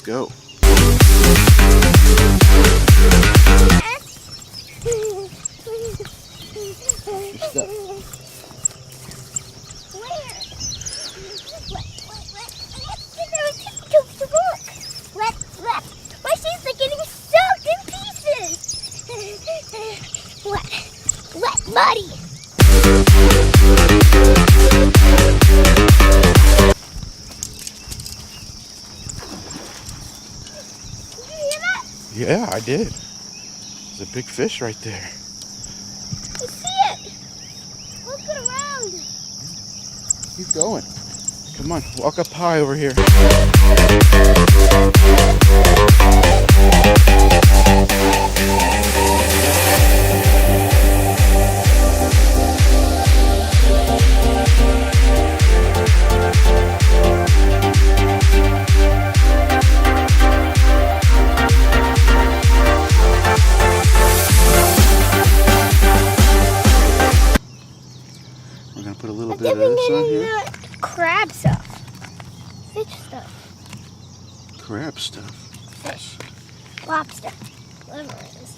Let's go. My shoes are getting soaked in pieces. Wet, muddy. Did you hear that? Yeah, I did. There's a big fish right there. I see it. Look it around. Keep going. Come on, walk up high over here. We're gonna put a little bit of this on here. Crab stuff. Fish stuff. Crab stuff. Fish. Lobster. Whatever it is.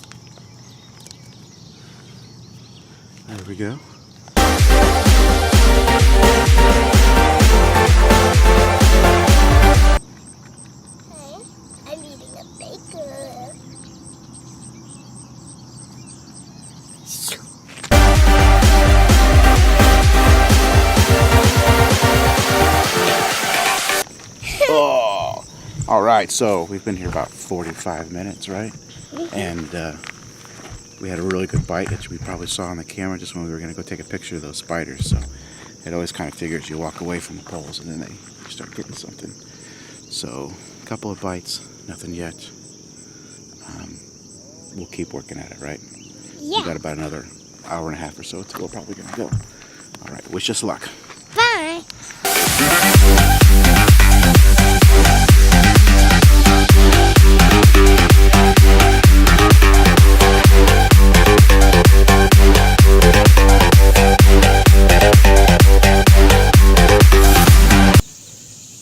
There we go. Okay. I'm eating a bacon. Oh! All right, so we've been here about 45 minutes, right? And we had a really good bite that we probably saw on the camera just when we were going to go take a picture of those spiders. So it always kind of figures you walk away from the poles and then you start getting something. So a couple of bites, nothing yet. We'll keep working at it, right? Yeah. We got about another hour and a half or so till we're probably going to go. All right, wish us luck. Bye.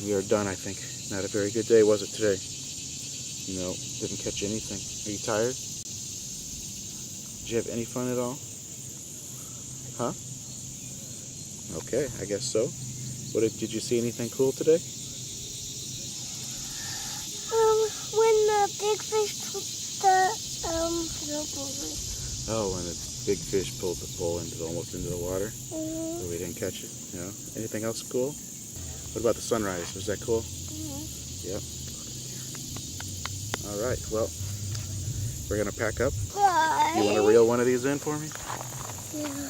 We are done, I think. Not a very good day, was it today? No, didn't catch anything. Are you tired? Did you have any fun at all? Huh? Okay, I guess so. Did you see anything cool today? When the big fish put the Oh, when the big fish pulled the pole almost into the water, mm-hmm. so we didn't catch it. No. Anything else cool? What about the sunrise? Was that cool? Mm-hmm. Yep. All right. Well, we're gonna pack up. Bye. You want to reel one of these in for me? Yeah.